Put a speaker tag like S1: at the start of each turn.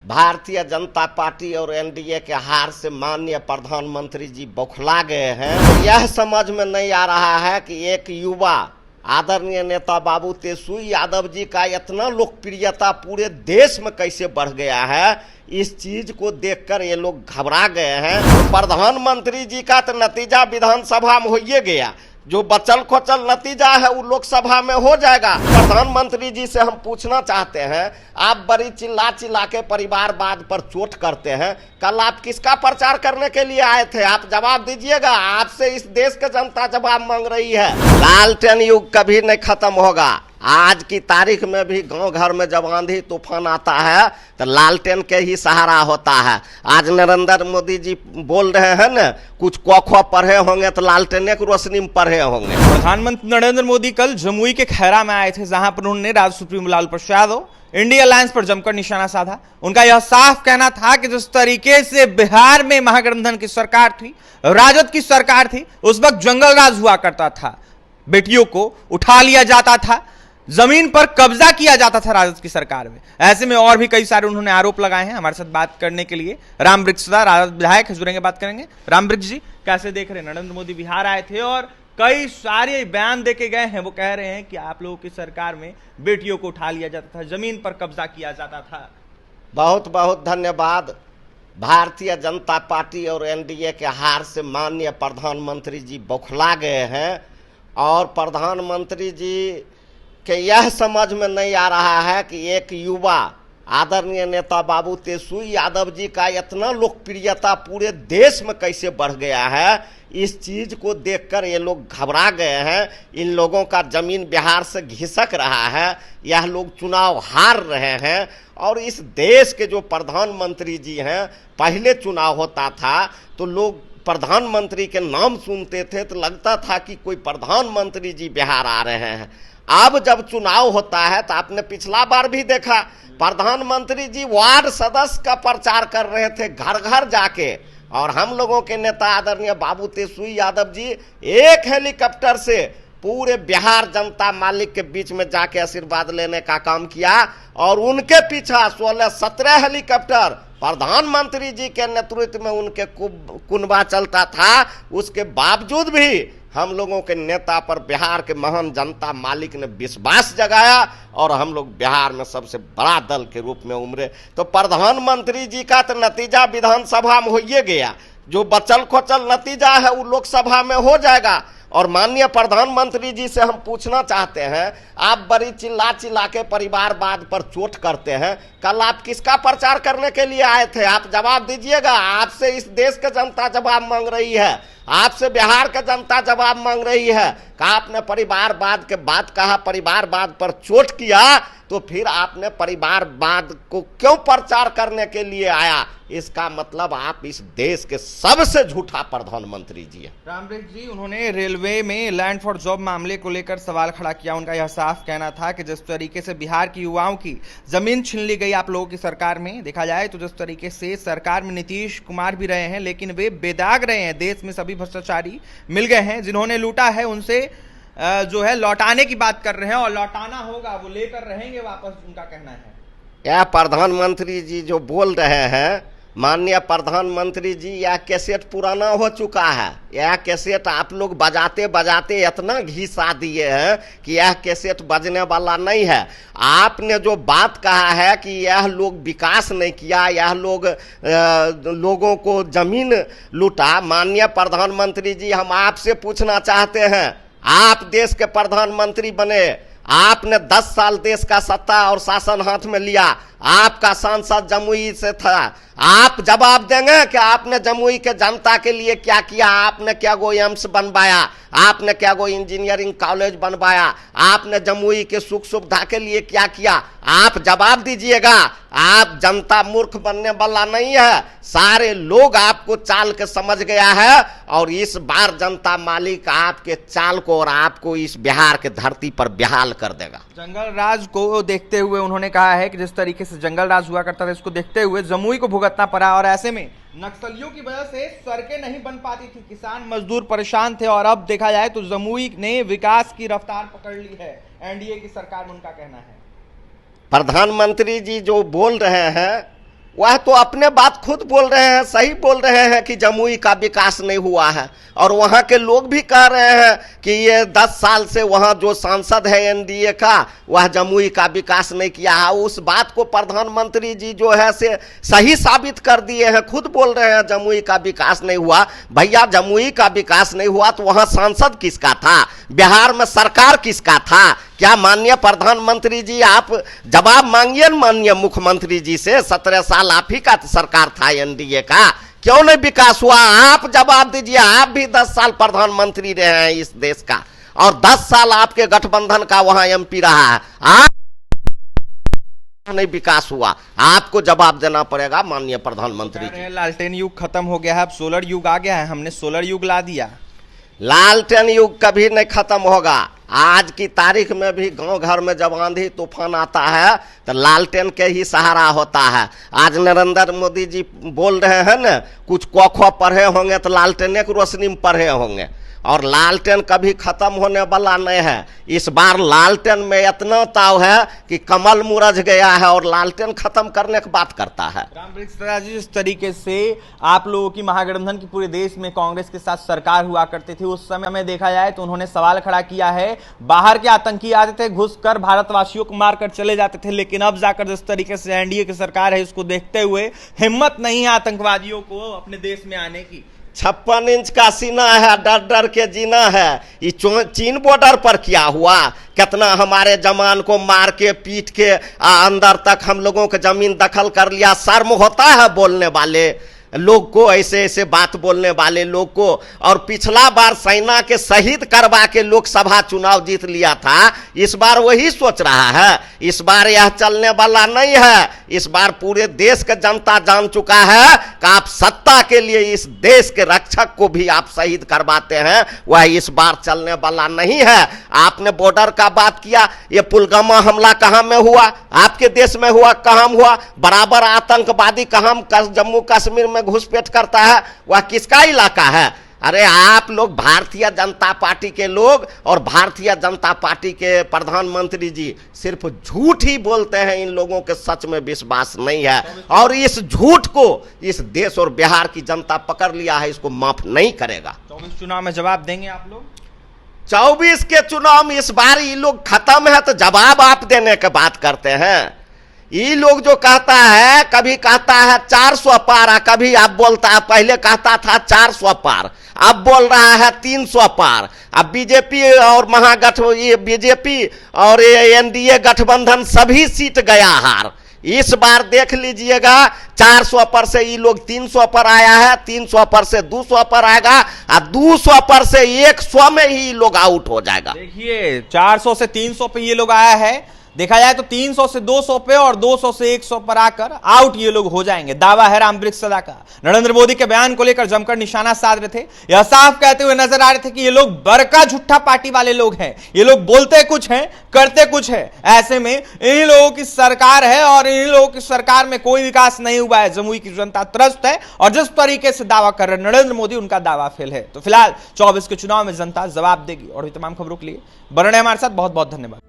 S1: Bharatiya Janata party और NDA के हार से माननीय प्रधानमंत्री जी बौखला गए हैं। यह समझ में नहीं आ रहा है कि एक युवा आदरणीय नेता बाबू तेजस्वी यादव जी का इतना लोकप्रियता पूरे देश में कैसे बढ़ गया है। इस चीज को देखकर ये लोग घबरा गए हैं। प्रधानमंत्री जी का तो नतीजा विधानसभा में हो ही गया, जो बचल खोचल नतीजा है वो लोकसभा में हो जाएगा। प्रधानमंत्री जी से हम पूछना चाहते हैं, आप बड़ी चिल्ला चिल्ला के परिवारवाद पर चोट करते हैं, कल आप किसका प्रचार करने के लिए आए थे? आप जवाब दीजिएगा। आपसे इस देश की जनता जवाब मांग रही है। लालटेन युग कभी नहीं खत्म होगा। आज की तारीख में भी गांव घर में जब आंधी तूफान आता है तो लालटेन के ही सहारा होता है। आज नरेंद्र मोदी जी बोल रहे हैं ना, कुछ क पढ़े होंगे तो लालटेन की रोशनी में पढ़े होंगे।
S2: प्रधानमंत्री नरेंद्र मोदी कल जमुई के खैरा में आए थे, जहां पर उन्होंने Rajad supremo Lalu Prasad Yadav India alliance पर जमकर निशाना साधा। उनका यह साफ कहना था कि जिस तरीके से बिहार में महागठबंधन की सरकार थी, राजद की सरकार थी, उस वक्त जंगल राज हुआ करता था, बेटियों को उठा लिया जाता था, जमीन पर कब्जा किया जाता था राजद की सरकार में। ऐसे में और भी कई सारे उन्होंने आरोप लगाए हैं। हमारे साथ बात करने के लिए राम वृक्ष राजद विधायक जुड़ेंगे, बात करेंगे। राम वृक्ष जी, कैसे देख रहे हैं? नरेंद्र मोदी बिहार आए थे और कई सारे बयान देके गए हैं। वो कह रहे हैं कि आप लोगों की सरकार में बेटियों को उठा लिया जाता था, जमीन पर कब्जा किया जाता था।
S1: बहुत बहुत धन्यवाद। भारतीय जनता पार्टी और एनडीए के हार से माननीय प्रधानमंत्री जी बौखला गए हैं और प्रधानमंत्री जी कि यह समझ में नहीं आ रहा है कि एक युवा आदरणीय नेता बाबू तेजस्वी यादव जी का इतना लोकप्रियता पूरे देश में कैसे बढ़ गया है। इस चीज को देखकर ये लोग घबरा गए हैं। इन लोगों का जमीन बिहार से घिसक रहा है। यह लोग चुनाव हार रहे हैं और इस देश के जो प्रधानमंत्री जी हैं, पहले चुनाव होता था तो लोग प्रधानमंत्री के नाम सुनते थे तो लगता था कि कोई प्रधानमंत्री जी बिहार आ रहे हैं। अब जब चुनाव होता है तो आपने पिछला बार भी देखा, प्रधानमंत्री जी वार्ड सदस्य का प्रचार कर रहे थे घर घर जाके, और हम लोगों के नेता आदरणीय बाबू तेजस्वी यादव जी एक हेलीकॉप्टर से पूरे बिहार जनता मालिक के बीच में जाके आशीर्वाद लेने का काम किया और उनके पीछे 16-17 हेलीकॉप्टर प्रधानमंत्री जी के नेतृत्व में उनके कुनबा चलता था। उसके बावजूद भी हम लोगों के नेता पर बिहार के महान जनता मालिक ने विश्वास जगाया और हम लोग बिहार में सबसे बड़ा दल के रूप में उमरे। तो प्रधानमंत्री जी का तो नतीजा विधानसभा में हो ही गया, जो बचल खोचल नतीजा है वो लोकसभा में हो जाएगा। और माननीय प्रधानमंत्री जी से हम पूछना चाहते हैं, आप बड़ी चिल्ला चिल्ला के परिवारवाद पर चोट करते हैं, कल आप किसका प्रचार करने के लिए आए थे? आप जवाब दीजिएगा। आपसे इस देश की जनता जवाब मांग रही है। आपसे बिहार की जनता जवाब मांग रही है। कहा आपने परिवारवाद के बात कहा, परिवारवाद पर चोट किया, तो फिर आपने परिवारवाद को क्यों प्रचार करने के लिए आया? इसका मतलब आप इस देश के सबसे झूठा प्रधानमंत्री जी हैं।
S2: रामवृक्ष जी, उन्होंने रेलवे में लैंड फॉर जॉब मामले को लेकर सवाल खड़ा किया। उनका यह साफ कहना था कि जिस तरीके से बिहार की युवाओं की जमीन छीन ली गई आप लोगों की सरकार में, देखा जाए तो जिस तरीके से सरकार में नीतीश कुमार भी रहे हैं, लेकिन वे बेदाग रहे हैं। देश में सभी भ्रष्टाचारी मिल गए हैं, जिन्होंने लूटा है उनसे जो है लौटाने की बात कर रहे हैं और लौटाना होगा, वो लेकर रहेंगे वापस, उनका कहना है।
S1: यह प्रधानमंत्री जी जो बोल रहे हैं, माननीय प्रधानमंत्री जी, यह कैसेट पुराना हो चुका है। यह कैसेट आप लोग बजाते बजाते इतना घिसा दिए हैं कि यह कैसेट बजने वाला नहीं है। आपने जो बात कहा है कि यह लोग विकास नहीं किया, यह लोग लोगों को जमीन लूटा, माननीय प्रधानमंत्री जी हम आपसे पूछना चाहते हैं, आप देश के प्रधानमंत्री बने, आपने 10 साल देश का सत्ता और शासन हाथ में लिया, आपका सांसद जमुई से था, आप जवाब देंगे कि आपने जमुई के जनता के लिए क्या किया? आपने क्या कोई एम्स बनवाया? आपने क्या कोई इंजीनियरिंग कॉलेज बनवाया? आपने जमुई के सुख सुविधा के लिए क्या किया? आप जवाब दीजिएगा। आप जनता मूर्ख बनने वाला नहीं है, सारे लोग आपको चाल के समझ गया है और इस बार जनता मालिक आपके चाल को और आपको इस बिहार के धरती पर बेहाल कर देगा।
S2: जंगल राज को देखते हुए उन्होंने कहा है कि जिस तरीके से जंगल राज हुआ करता था, इसको देखते हुए जमुई को भुगतना पड़ा और ऐसे में नक्सलियों की वजह से सड़कें नहीं बन पाती थी, किसान मजदूर परेशान थे और अब देखा जाए तो जमुई ने विकास की रफ्तार पकड़ ली है एनडीए की सरकार में, उनका कहना है।
S1: प्रधानमंत्री जी जो बोल रहे हैं वह तो अपने बात खुद बोल रहे हैं, सही बोल रहे हैं कि जमुई का विकास नहीं हुआ है। और वहां के लोग भी कह रहे हैं कि ये 10 साल से वहां जो सांसद है एनडीए का, वह जमुई का विकास नहीं किया है। उस बात को प्रधानमंत्री जी जो है से सही साबित कर दिए हैं, खुद बोल रहे हैं जमुई का विकास नहीं हुआ। भैया जमुई का विकास नहीं हुआ तो वहां सांसद किसका था, बिहार में सरकार किसका था? क्या माननीय प्रधानमंत्री जी आप जवाब मांगिए माननीय मुख्यमंत्री जी से, 17 साल आप ही का सरकार था एनडीए का, क्यों नहीं विकास हुआ? आप जवाब दीजिए। आप भी 10 साल प्रधानमंत्री रहे हैं इस देश का, और 10 साल आपके गठबंधन का वहां एमपी रहा है, आप नहीं विकास हुआ, आपको जवाब देना पड़ेगा माननीय प्रधानमंत्री जी।
S2: लालटेन युग खत्म हो गया है, अब सोलर युग आ गया है, हमने सोलर युग ला दिया।
S1: लालटेन युग कभी नहीं खत्म होगा। आज की तारीख में भी गांव घर में जब आंधी तूफान आता है तो लालटेन के ही सहारा होता है। आज नरेंद्र मोदी जी बोल रहे हैं न, कुछ क पढ़े होंगे तो लालटेन की रोशनी में पढ़े होंगे, और लालटेन कभी खत्म होने वाला नहीं है। इस बार लालटेन में इतना ताव है कि कमल मुरझ गया है और लालटेन खत्म करने की बात करता है।
S2: रामवृक्ष जी, जिस तरीके से आप लोगों की महागठबंधन की पूरे देश में कांग्रेस के साथ सरकार हुआ करती थी, उस समय में देखा जाए तो उन्होंने सवाल खड़ा किया है, बाहर के आतंकी आते थे, घुसकर भारतवासियों को मारकर चले जाते थे, लेकिन अब जाकर जिस तरीके से एनडीए की सरकार है, इसको देखते हुए हिम्मत नहीं है आतंकवादियों को अपने देश में आने की।
S1: 56 इंच का सीना है, डर डर के जीना है। ये चीन बॉर्डर पर क्या हुआ? कितना हमारे जवान को मार के पीट के अंदर तक हम लोगों के जमीन दखल कर लिया। शर्म होता है बोलने वाले लोग को, ऐसे ऐसे बात बोलने वाले लोग को। और पिछला बार सेना के शहीद करवा के लोकसभा चुनाव जीत लिया था, इस बार वही सोच रहा है। इस बार यह चलने वाला नहीं है। इस बार पूरे देश का जनता जान चुका है कि आप सत्ता के लिए इस देश के रक्षक को भी आप शहीद करवाते हैं, वह इस बार चलने वाला नहीं है। आपने बॉर्डर का बात किया, ये पुलवामा हमला कहां में हुआ? आपके देश में हुआ, कहां हुआ? बराबर आतंकवादी कहां जम्मू कश्मीर में घुसपैठ करता है, वह किसका इलाका है? अरे आप लोग भारतीय जनता पार्टी के लोग और भारतीय जनता पार्टी के प्रधानमंत्री जी सिर्फ झूठ ही बोलते हैं। इन लोगों के सच में विश्वास नहीं है, और इस झूठ को इस देश और बिहार की जनता पकड़ लिया है, इसको माफ नहीं करेगा।
S2: 24 चुनाव में जवाब देंगे आप लोग?
S1: 24 के चुनाव में इस बार ये लोग खत्म है तो जवाब आप देने की बात करते हैं। ये लोग जो कहता है, कभी कहता है 400 पार, कभी आप बोलता है, पहले कहता था 400 पार, अब बोल रहा है 300 पार। अब बीजेपी और ये बीजेपी और एनडीए गठबंधन सभी सीट गया हार। इस बार देख लीजिएगा, 400 पर से ये लोग 300 पर आया है, 300 पर से 200 पर आएगा, और 200 पर से 100 में ही लोग आउट हो जाएगा।
S2: देखिए 400 से 300 पे ये लोग आया है, देखा जाए तो 300 से 200 पे और 200 से 100 पर आकर आउट ये लोग हो जाएंगे। दावा है रामवृक्ष का। नरेंद्र मोदी के बयान को लेकर जमकर निशाना साध रहे थे, यह साफ कहते हुए नजर आ रहे थे कि ये लोग बड़का झूठा पार्टी वाले लोग हैं, ये लोग बोलते कुछ हैं करते कुछ है। ऐसे में इन लोगों की सरकार है और इन लोगों की सरकार में कोई विकास नहीं हुआ है। जमुई की जनता त्रस्त है और जिस तरीके से दावा कर रहे नरेंद्र मोदी, उनका दावा फेल है। तो फिलहाल 24 के चुनाव में जनता जवाब देगी। और भी तमाम खबरों के लिए बने रहिए हमारे साथ। बहुत बहुत धन्यवाद।